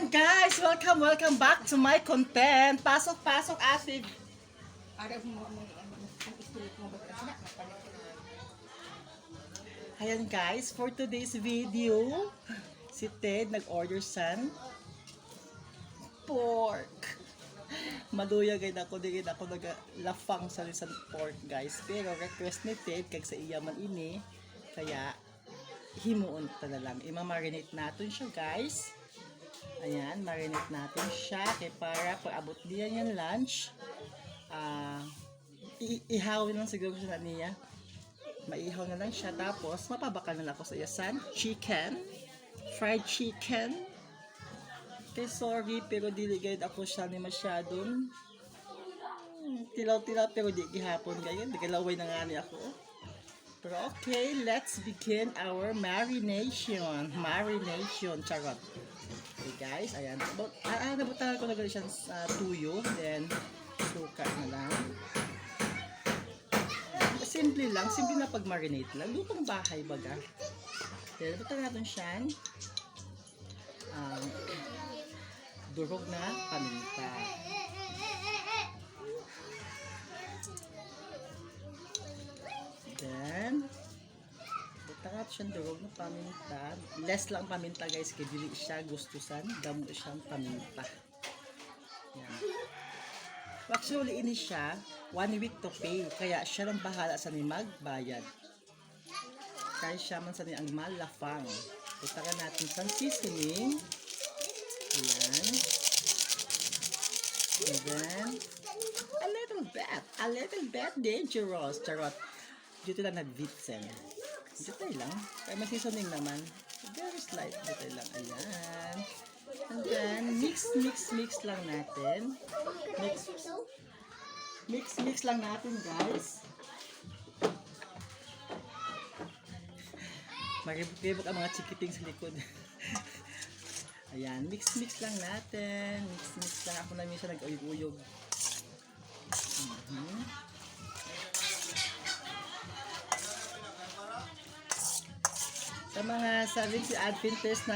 Guys, welcome back to my content. Pasok, Asif. Ayan guys, for today's video, si Ted nag-order san pork. Maluya gay ako, di ako nagalafang sa lisan pork guys. Pero request ni Ted, kag sa iya man ini, kaya himuon ta na lang. Ima-marinate natin siya guys. Ayan, marinate natin siya kaya para pag abot niya yung lunch, ihawin lang siguro siya niya. Maihaw na lang siya, tapos mapabakal na lang ako sa yasan. Chicken, fried chicken. Okay, sorry, pero diligid ako siya ni masyadong tilaw-tilaw, pero di gihapon gayon. Digalaway na nga ni ako. Pero okay, let's begin our marination. Charot. Okay guys, ayan. Nabutangan ko na gali siya sa tuyo. Then, suka na lang. Simple na pag-marinate lang. Lutong bahay baga. Then, nabutangan natin siya. Durog na paminta. Then, butangat siyang durog na paminta. Less lang paminta guys, kaya dili siya gustusan. Damo siyang paminta. Yan. Actually, ini siya 1 week to pay. Kaya siya lang bahala sa ni magbayad. Kaya siya man sa ni ang malafang. Butangan natin sa seasoning. Ayan. And then, a little bit dangerous. Charot. Dito lang nag-vitsen. Dito lang. Kaya may seasoning naman. Very slight. Dito lang. Ayan. And then, mix lang natin. Mix lang natin, guys. Maribok ang mga chikiting sa likod. Ayan. Mix lang natin. Mix lang. Ako na minsan nag-uyog-uyog. Sa mga sabi si Adventist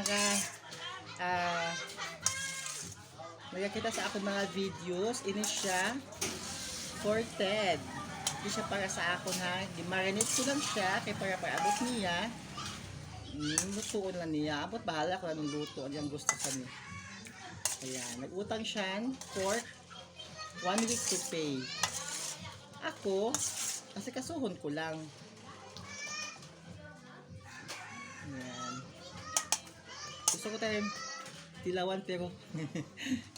nagkakita sa akin mga videos, ini siya for Ted. Hindi siya para sa ako ha. Di-marinate ko lang siya kaya para abot niya. Lutuon lang niya. Abot bahala ko lang ng luto. Ano yung gusto sa niya. Ayan. Nag-utang siya for 1 week to pay. Ako, kasi kasuhon ko lang. Ayan. Gusto ko tayo tilawan pero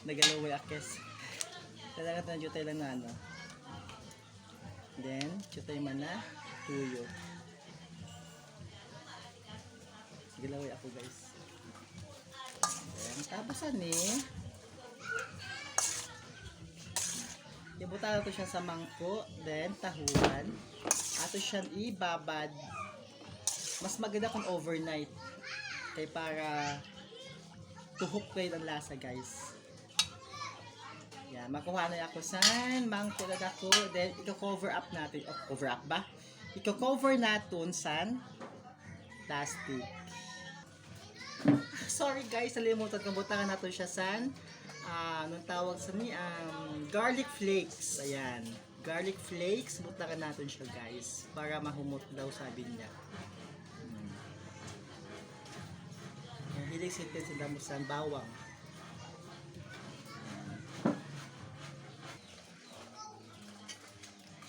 nagalaway akes. Talaga tayo tayo lang na ano. Then, tayo man na tuyo. Galaway ako guys. Ayan. Tapos ani, ibutan ko siya sa mangko. Then, tahuan. Ato siyang ibabad. Mas maganda kung overnight. Kaya para tuhok kayo ng lasa guys. Yan, makuha na ako sa mangko na ako. Then, i-cover up natin. Oh, cover up ba? I-cover natin sa plastic. Sorry guys, nalimutan kong butangan natin siya sa anong tawag sa ni garlic flakes. Ayan. Garlic flakes, butangan natin siya guys. Para mahumot daw sabi niya. Hilig sintin sa damusan bawang.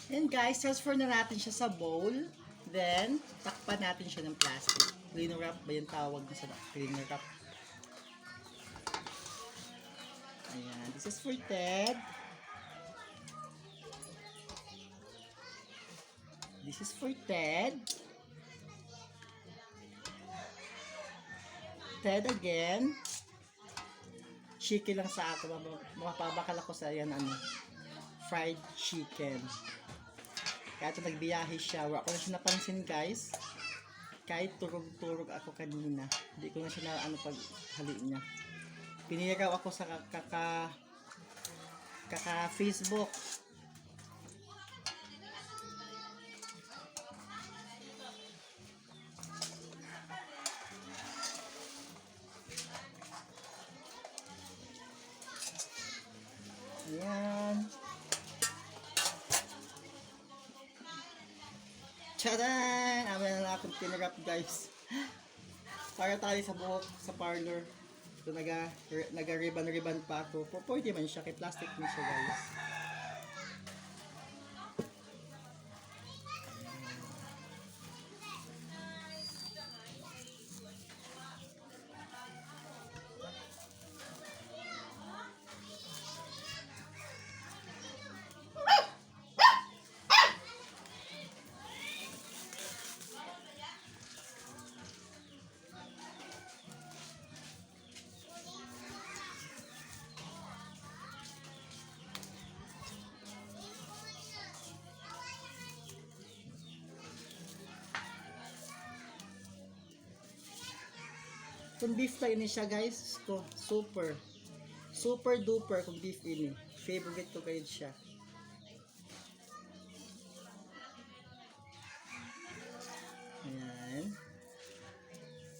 And guys, transfer na natin siya sa bowl. Then, takpan natin siya ng plastic. Cleaner wrap ba yung tawag na sa cleaner wrap? Ayan, this is for Ted. This is for Ted. Ted again. Chicken lang sa ako. Mapabakal ako sa yan fried chicken. Kaya ito nagbiyahe siya. Wala ko na siya napansin guys. Kahit turog-turog ako kanina. Hindi ko na siya na paghali niya. Piniraw ako sa kaka-Facebook. Ayan. Tcharan! Amin na akong tinrap guys. Para tayo sa buhok sa parlor. So naga-ribbon pa ako. Pwede man siya, kay plastic man siya guys. Kung beef tayo ini siya guys, to super duper kung beef ini. Favorite ko kayo siya. Ayan.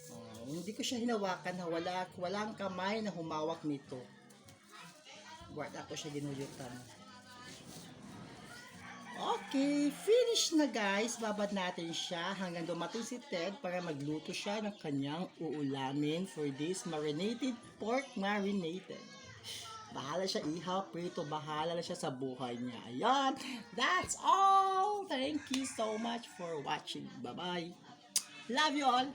Oh, hindi ko siya hinawakan na walang kamay na humawak nito. Wala ko siya ginuyutan. Okay, finish na guys. Babad natin siya hanggang dumating si Ted para magluto siya ng kanyang uulamin for this marinated pork marinated. Bahala siya ihaw, prito, bahala na siya sa buhay niya. Ayan, that's all. Thank you so much for watching. Bye-bye. Love you all.